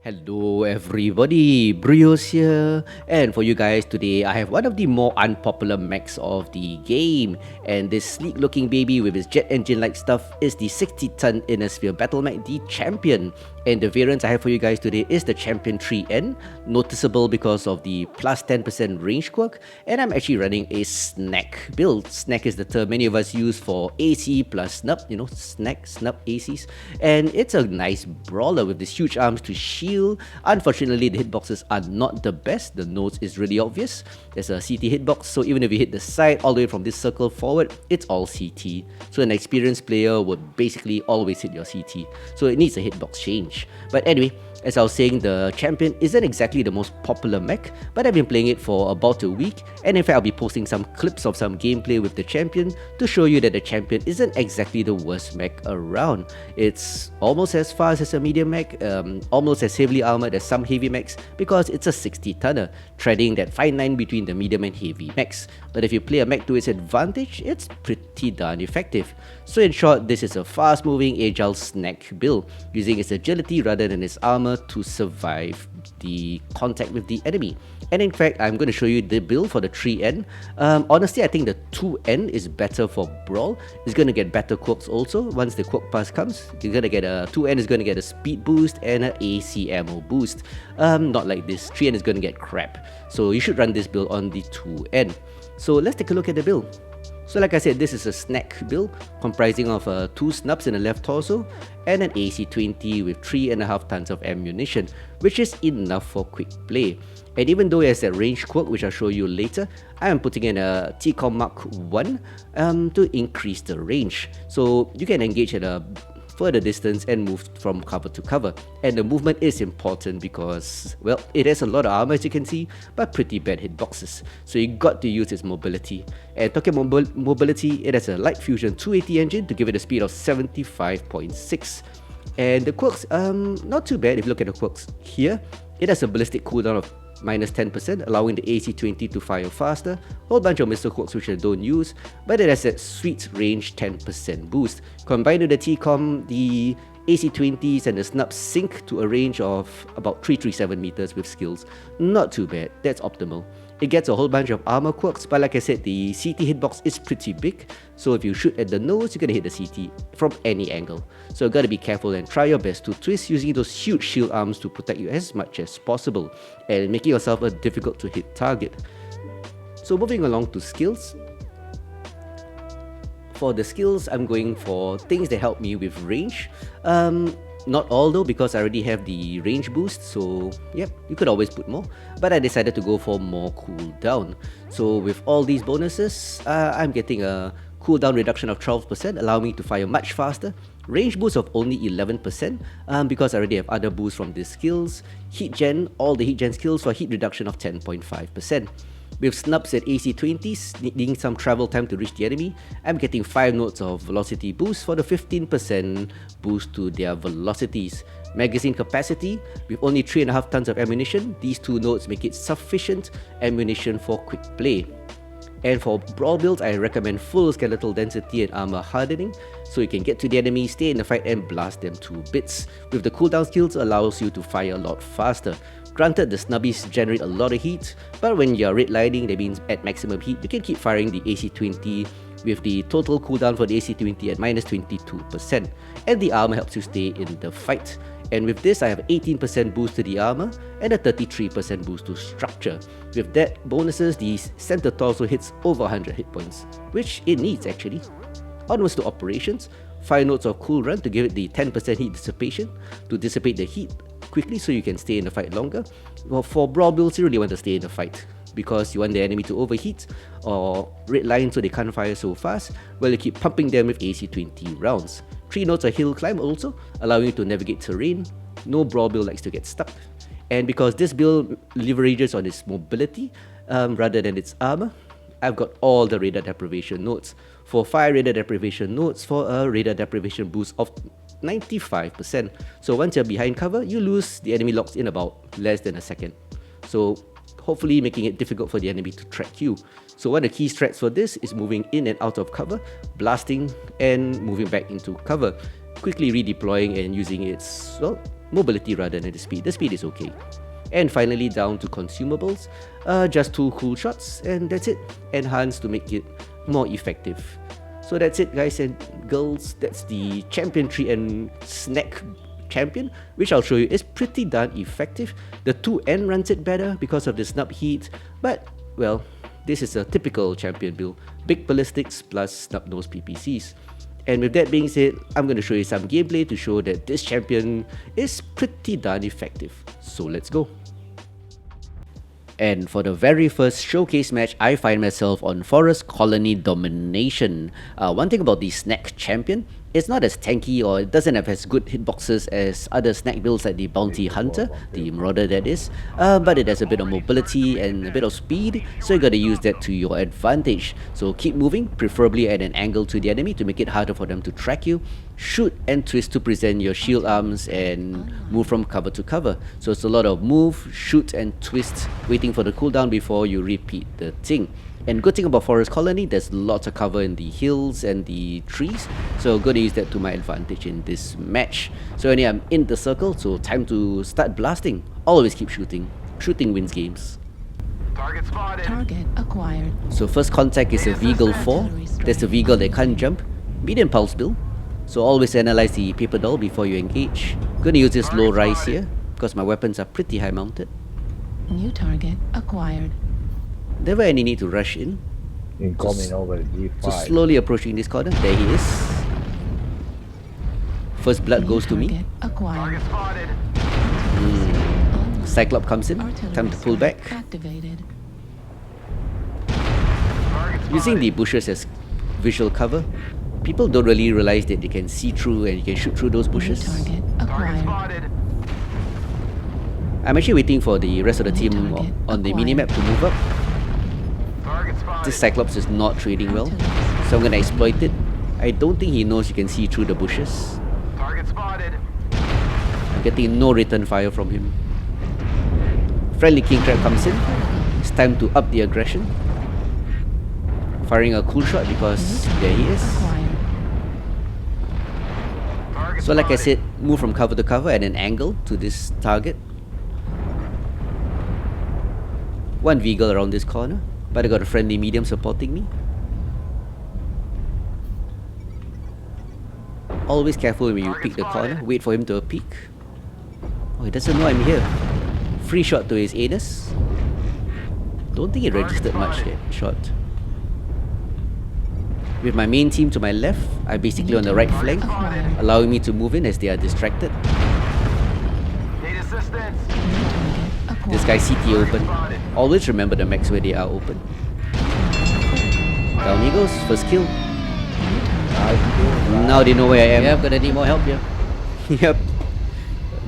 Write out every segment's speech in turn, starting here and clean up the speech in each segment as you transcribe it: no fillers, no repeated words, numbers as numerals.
Hello everybody, BrioS here, and for you guys today I have one of the more unpopular mechs of the game, and this sleek looking baby with his jet engine like stuff is the 60-ton inner sphere battle mech, the Champion. And the variants I have for you guys today is the Champion 3N, noticeable because of the plus 10% range quirk, and I'm actually running a SNAC build. SNAC is the term many of us use for AC plus snub, SNAC, snub ACs, and it's a nice brawler with these huge arms to shield. Unfortunately, the hitboxes are not the best. The nose is really obvious. There's a CT hitbox, so even if you hit the side all the way from this circle forward, it's all CT. So an experienced player would basically always hit your CT. So it needs a hitbox change. But anyway, as I was saying, the Champion isn't exactly the most popular mech, but I've been playing it for about a week, and in fact I'll be posting some clips of some gameplay with the Champion to show you that the Champion isn't exactly the worst mech around. It's almost as fast as a medium mech, almost as heavily armored as some heavy mechs, because it's a 60-tonner, treading that fine line between the medium and heavy mechs. But if you play a mech to its advantage, it's pretty darn effective. So in short, this is a fast-moving, agile SNAC build, using its agility rather than its armor to survive the contact with the enemy. And in fact, I'm going to show you the build for the 3N. Honestly, I think the 2N is better for Brawl. It's going to get better quirks also. Once the quirk pass comes, you're going to get a 2N is going to get a speed boost and an AC ammo boost. Not like this. 3N is going to get crap. So you should run this build on the 2N. So let's take a look at the build. So like I said, this is a SNAC build comprising of 2 snubs in the left torso and an AC20 with 3.5 tons of ammunition, which is enough for quick play. And even though it has that range quirk, which I'll show you later, I am putting in a TCOM Mark 1 to increase the range. So you can engage at a further distance and move from cover to cover. And the movement is important because, well, it has a lot of armor as you can see, but pretty bad hitboxes. So you got to use its mobility. And talking about mobility, it has a light fusion 280 engine to give it a speed of 75.6. And the quirks, not too bad if you look at the quirks here. It has a ballistic cooldown of minus 10%, allowing the AC20 to fire faster, whole bunch of missile quirks which I don't use, but it has that sweet range 10% boost. Combined with the TCOM, the AC20s and the snubs sync to a range of about 337 meters with skills. Not too bad, that's optimal. It gets a whole bunch of armor quirks, but like I said, the CT hitbox is pretty big, so if you shoot at the nose, you're gonna hit the CT from any angle. So you gotta be careful and try your best to twist using those huge shield arms to protect you as much as possible, and making yourself a difficult to hit target. So moving along to skills. For the skills, I'm going for things that help me with range. Not all though, because I already have the range boost, so yep, you could always put more, but I decided to go for more cooldown. So with all these bonuses, I'm getting a cooldown reduction of 12%, allowing me to fire much faster, range boost of only 11%, because I already have other boosts from these skills, heat gen, all the heat gen skills for heat reduction of 10.5%. With snubs at AC20s, needing some travel time to reach the enemy, I'm getting 5 nodes of velocity boost for the 15% boost to their velocities. Magazine capacity, with only 3.5 tons of ammunition, these 2 nodes make it sufficient ammunition for quick play. And for Brawl builds, I recommend full skeletal density and armor hardening, so you can get to the enemy, stay in the fight and blast them to bits. With the cooldown skills, allows you to fire a lot faster. Granted, the snubbies generate a lot of heat, but when you're redlining, that means at maximum heat, you can keep firing the AC20 with the total cooldown for the AC20 at minus 22%, and the armor helps you stay in the fight. And with this, I have 18% boost to the armor and a 33% boost to structure. With that bonuses, the center torso hits over 100 hit points, which it needs actually. Onwards to operations, 5 nodes of cool run to give it the 10% heat dissipation to dissipate the heat quickly so you can stay in the fight longer. Well, for Brawl builds, you really want to stay in the fight because you want the enemy to overheat or redline so they can't fire so fast, while you keep pumping them with AC20 rounds. 3 nodes of hill climb also, allowing you to navigate terrain. No Brawl build likes to get stuck. And because this build leverages on its mobility rather than its armor, I've got all the radar deprivation nodes. For 5 radar deprivation nodes for a radar deprivation boost of 95%. So once you're behind cover, you lose, the enemy locks in about less than a second. So hopefully making it difficult for the enemy to track you. So one of the key strats for this is moving in and out of cover, blasting and moving back into cover. quickly redeploying and using its, well, mobility rather than the speed. The speed is okay. And finally down to consumables, just 2 cool shots and that's it. Enhanced to make it more effective. So that's it guys and girls, that's the champion tree and SNAC champion, which I'll show you is pretty darn effective. The 2N runs it better because of the snub heat, but well, this is a typical champion build. Big ballistics plus snub nose PPCs. And with that being said, I'm going to show you some gameplay to show that this champion is pretty darn effective. So let's go. And for the very first showcase match, I find myself on Forest Colony Domination. One thing about the SNAC champion, it's not as tanky or it doesn't have as good hitboxes as other SNAC builds like the Bounty Hunter, the Marauder that is, but it has a bit of mobility and a bit of speed, so you gotta use that to your advantage. So keep moving, preferably at an angle to the enemy to make it harder for them to track you. Shoot and twist to present your shield arms and move from cover to cover. So it's a lot of move, shoot and twist, waiting for the cooldown before you repeat the thing. And good thing about Forest Colony, there's lots of cover in the hills and the trees, so I'm gonna use that to my advantage in this match. So anyway, I'm in the circle, so time to start blasting. Always keep shooting. Shooting wins games. Target spotted. Target acquired. So first contact is a Veagle 4. That's a Veagle that can't jump. Medium pulse build. So always analyze the paper doll before you engage. Gonna use this low rise here, because my weapons are pretty high mounted. New target acquired. Never any need to rush in. Incoming over G5. So slowly approaching this corner. There he is. First blood goes to me. Target acquired. Target spotted. Cyclops comes in. Artillery Time to pull back. strike activated. Target spotted. Using the bushes as visual cover, people don't really realize that they can see through and you can shoot through those New bushes. target Target acquired. spotted. I'm actually waiting for the rest of the team target on the acquired. minimap to move up. Target spotted. This Cyclops is not trading well, so I'm gonna exploit it. I don't think he knows you can see through the bushes. Target spotted. I'm getting no return fire from him. Friendly King Crab comes in. It's time to up the aggression. Firing a cool shot because there he is. Acquired. Target So like I spotted. said, move from cover to cover at an angle to this target. One Veagle around this corner, but I got a friendly medium supporting me. Always careful when you peek the corner, wait for him to peek. Oh, he doesn't know I'm here. Free shot to his anus. Don't think it registered much that shot. With my main team to my left, I'm basically on the right flank, allowing me to move in as they are distracted. Need assistance. New target acquired. This guy CT open. Always remember the mechs where they are open. Down he goes, first kill. Now they know where I am. Yep, gonna need more help here. Yep.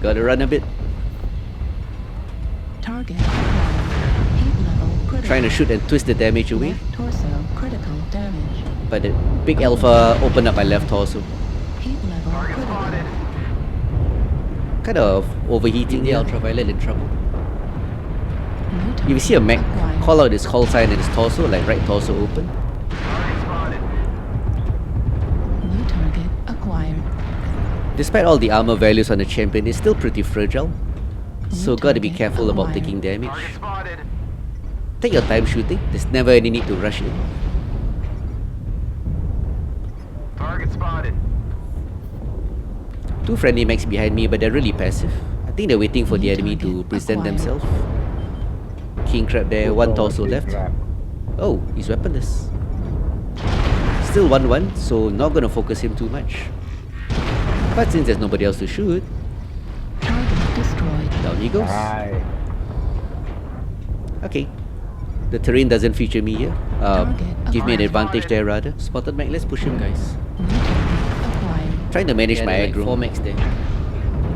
Gotta run a bit. Target acquired. Heat level critical. Trying to shoot and twist the damage away. Left torso critical damage. But the big alpha opened up my left torso. Heat level Target critical. spotted. Kind of overheating the ultraviolet in trouble. New If you see a mech, acquired. call out his call sign and his torso, like right torso open. Target spotted. New target acquired. Despite all the armor values on the champion, it's still pretty fragile. So gotta be target careful about acquired. taking damage. Target spotted. Take your time shooting, there's never any need to rush in. Target spotted. Two friendly mechs behind me, but they're really passive. I think they're waiting for the New enemy to target present acquired. themselves. King Crab there, one torso left. Oh, he's weaponless. Still 1-1, so not gonna focus him too much. But since there's nobody else to shoot, Target destroyed. down he goes. Aye. Okay. The terrain doesn't feature me here. Give me an advantage there rather. Spotted mech, let's push him guys. New target acquired. Trying to manage my aggro. 4 mechs there.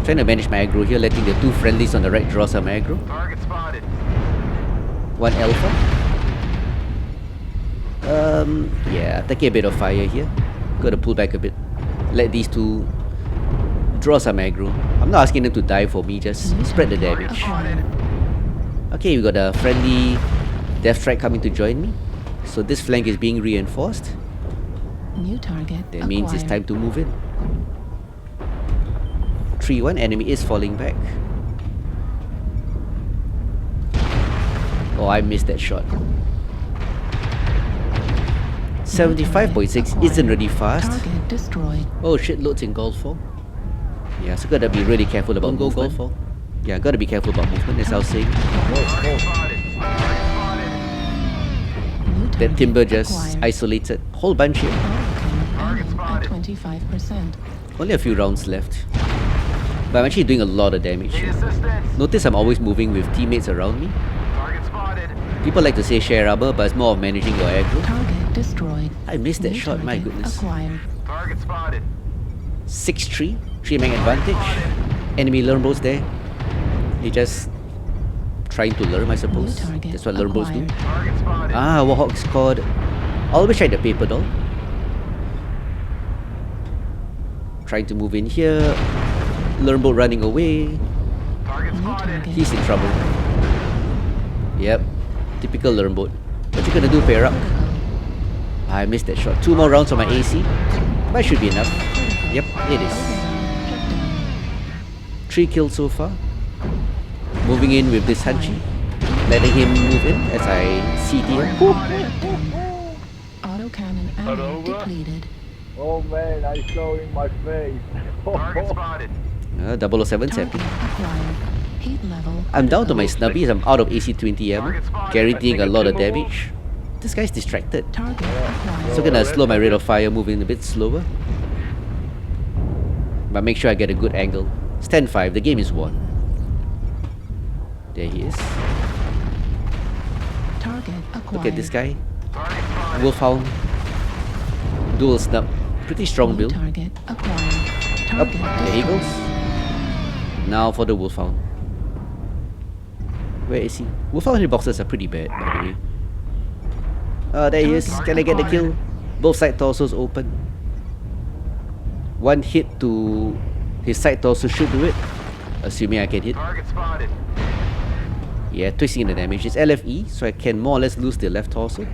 Trying to manage my aggro here, letting the two friendlies on the right draw some aggro. Target spotted. One alpha. Yeah, taking a bit of fire here. Gotta pull back a bit. Let these two draw some aggro. I'm not asking them to die for me, just spread the damage. Spotted. Okay, we got a friendly Death Strike coming to join me. So this flank is being reinforced. New target That means it's time acquired. to move in. 3-1. Enemy is falling back. Oh, I missed that shot. 75.6 isn't really fast. Target destroyed. Oh shit, loads in Golf 4. Yeah, so gotta be really careful about movement. Golf 4. Yeah, gotta be careful about movement, as I was saying. Target spotted. Target spotted. New That target timber just acquired. isolated. Whole bunch here. Target spotted. at 25%. Only a few rounds left. But I'm actually doing a lot of damage Need here. assistance. Notice I'm always moving with teammates around me. Target spotted. People like to say share rubber, but it's more of managing your aggro. Target destroyed. I missed that New shot, my target goodness. Acquired. Target spotted. 6-3, 3 mag advantage. Enemy Lurmbos there. He just trying to lurm, I suppose. New target That's what Lurmbos do. acquired. Target spotted. Ah, Warhawk scored. Always try the paper doll. Trying to move in here. Lurmbo running away. Target New spotted. target. He's in trouble. Yep. Typical Lurmbo. What you gonna do, pair up? I missed that shot. 2 more rounds on my AC. That should be enough. Yep, it is. Shut down. 3 kills so far. Moving in with this Hanchi. Letting him move in as I CT him. Autocannon ammo depleted. Oh man, I saw in my face. Target spotted. 007's happy. Target acquired. Heat level. I'm down to my snubbies. I'm out of AC20 ammo. Guaranteeing a lot of damage. This guy's distracted. Target acquired. So gonna slow my rate of fire, moving a bit slower. But make sure I get a good angle. It's 10-5, the game is won. There he is. Target acquired. Look at this guy. Target spotted. Wolfhound. Dual snub. Pretty strong New build. target acquired. Up, Target there he destroyed. goes. Now for the Wolfhound. Where is he? Wolfhound hitboxes are pretty bad, by the way. There he is. Can I get the kill? Both side torsos open. One hit to his side torso should do it. Assuming I can hit. Target spotted. Yeah, twisting the damage. It's LFE, so I can more or less lose the left torso.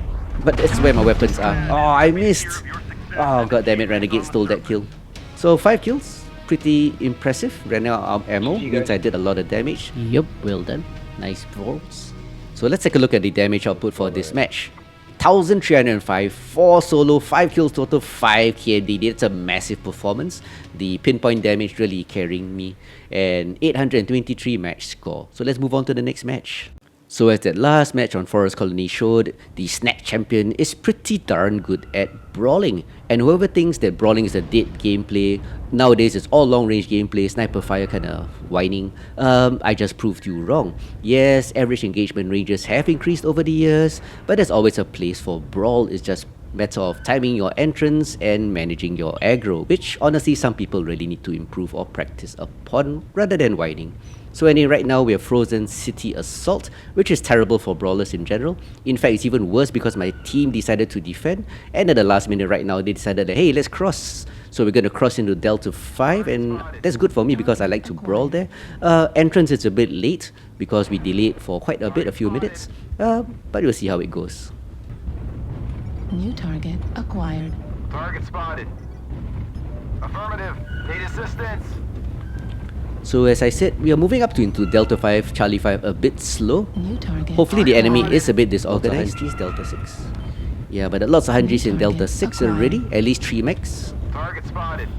But that's where my weapons are. Oh, I missed! Oh, god damn it, Renegade stole that kill. So 5 kills. Pretty impressive. Ran out of ammo. Means I did a lot of damage. Yup, well done. Nice balls. So let's take a look at the damage output for this match. 1305, 4 solo, 5 kills total, 5 KMD. That's a massive performance. The pinpoint damage really carrying me. And 823 match score. So let's move on to the next match. So as that last match on Forest Colony showed, the SNAC champion is pretty darn good at brawling. And whoever thinks that brawling is a dead gameplay, nowadays it's all long range gameplay, sniper fire kinda whining, I just proved you wrong. Yes, average engagement ranges have increased over the years, but there's always a place for brawl. It's just matter of timing your entrance and managing your aggro, which honestly some people really need to improve or practice upon rather than whining. So anyway, right now we have Frozen City Assault, which is terrible for brawlers in general. In fact, it's even worse because my team decided to defend, and at the last minute right now they decided that, hey, let's cross. So we're going to cross into Delta 5, and that's good for me because I like to brawl there. Entrance is a bit late because we delayed for quite a bit, a few minutes, but we'll see how it goes. New target acquired. Target spotted. Affirmative. Need assistance. So as I said, we are moving up to into Delta 5, Charlie 5 a bit slow. New target. Hopefully the enemy acquired. is a bit disorganized. Delta 6. Yeah, but lots of hundreds in Delta 6 already. At least 3 mechs. Target spotted.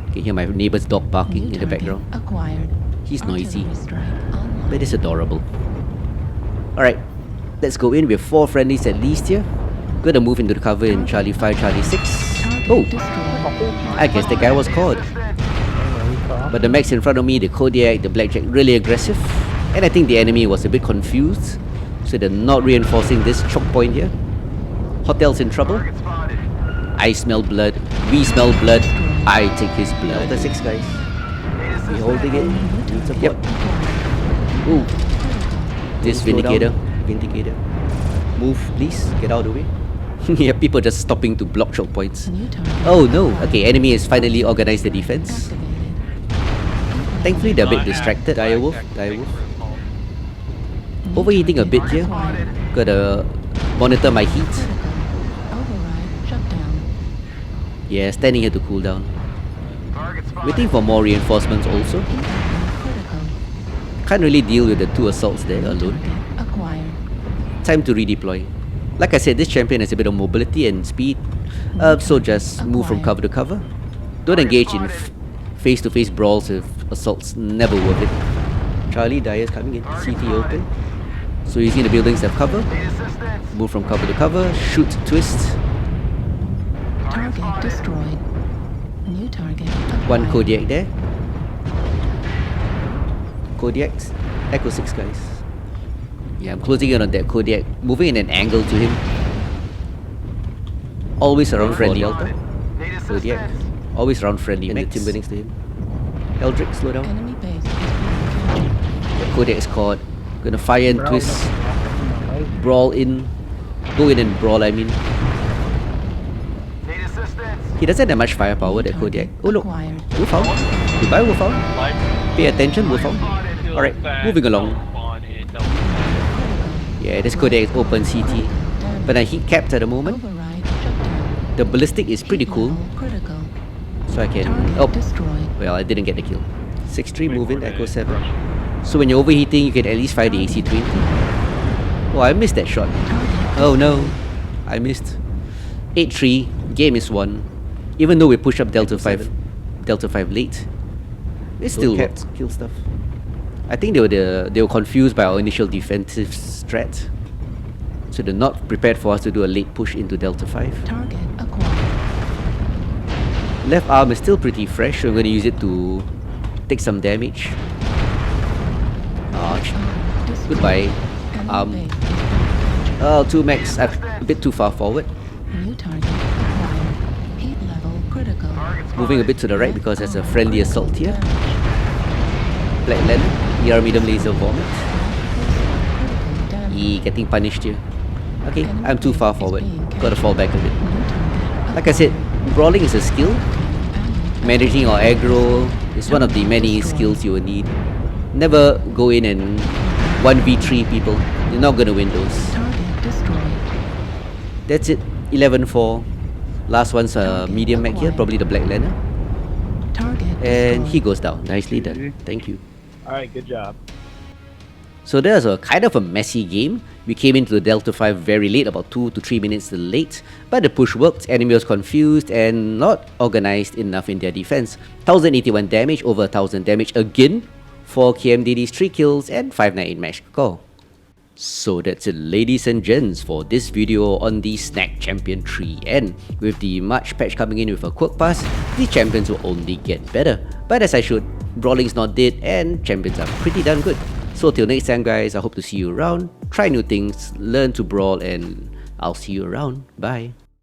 You can hear my neighbor's dog barking New in the target background. Acquired. He's noisy, Artillery strike online. but it's adorable. Alright, let's go in with 4 friendlies at least here. Gonna move into the cover in Charlie 5, Charlie 6. Target Oh, destroyed. I guess the guy was caught. But the mechs in front of me, the Kodiak, the Blackjack, really aggressive. And I think the enemy was a bit confused. So they're not reinforcing this choke point here. Hotel's in trouble. Target spotted. I smell blood. We smell blood. I take his blood. The 6 guys. Need assistance. We holding it. New target Yep. acquired. Ooh. This Slow down. Vindicator. Vindicator. Move, please. Get out of the way. Yeah, people just stopping to block choke points. New target Oh no. acquired. Okay, enemy has finally organized the defense. Activated. Thankfully, they're a bit distracted. Direwolf. Direwolf. Overheating a bit here. Gotta monitor my heat. Override shut down. Yeah, standing here to cool down. Target spotted. Waiting for more reinforcements also. Critical. Can't really deal with the 2 assaults there alone. Target acquired. Time to redeploy. Like I said, this champion has a bit of mobility and speed, so just move from cover to cover. Don't engage in face-to-face brawls with assaults, never worth it. Charlie, Dyer's coming in, CT open. So using the buildings that have cover, Need assistance. move from cover to cover, shoot, twist. Target destroyed. New target acquired. One Kodiak there. Kodiaks, Echo 6 guys. Yeah, I'm closing in on that Kodiak, moving in an angle to him. Always around friendly Delta. Need Kodiak, assistance. always around friendly and the timberlings to him. Eldrick, slow down. Enemy base is being captured. The Kodiak is caught. Gonna fire and twist. Brawl in. Go in and brawl, I mean. Need assistance. He doesn't have much firepower, that Kodiak. Oh look, Acquired. Wolfhound. Goodbye, Wolfhound. Pay attention, Wolfhound. Alright, moving along. Yeah, this Kodiak is open CT. But I heat capped at the moment. Override shut down. The ballistic is pretty Heat cool. level critical. So I can... Target Oh, destroyed. well, I didn't get the kill. 6-3, move in, Echo 7. So when you're overheating, you can at least fire the AC20. Oh, I missed that shot. Oh no, I missed. 8-3, game is won. Even though we push up Delta 5 late, it still worked. Kill stuff. I think they were confused by our initial defensive strat. So they're not prepared for us to do a late push into Delta 5. Target acquired. Left arm is still pretty fresh, so I'm going to use it to take some damage. Ouch. Destroyed. Goodbye. Enemy base is being captured. Oh, 2 mechs. A bit too far forward. New target acquired. Heat level critical. Moving a bit to the right because there's a friendly assault here. Black Lantern, ER medium laser vomit. Critical damage. Getting punished here. Okay, Enemy I'm too base far is forward. being Gotta fall back a bit. New target Like I said, brawling is a skill. acquired. Managing our aggro is one of the many skills you will need. Never go in and 1v3 people. You're not gonna win those. Target destroyed. That's it. 11-4. Last one's a medium mech here, probably the Black Lantern. Target And he destroyed. goes down. Nicely done. Thank you. Alright, good job. So there's a kind of a messy game. We came into the Delta 5 very late, about 2 to 3 minutes late, but the push worked, enemy was confused and not organized enough in their defense. 1081 damage, over 1000 damage again, 4 KMDDs, 3 kills and 598 match score. So that's it, ladies and gents, for this video on the SNAC Champion 3. And with the March patch coming in with a quirk pass, the champions will only get better. But as I showed, Brawling's not dead and champions are pretty damn good. So till next time guys, I hope to see you around, try new things, learn to brawl, and I'll see you around. Bye.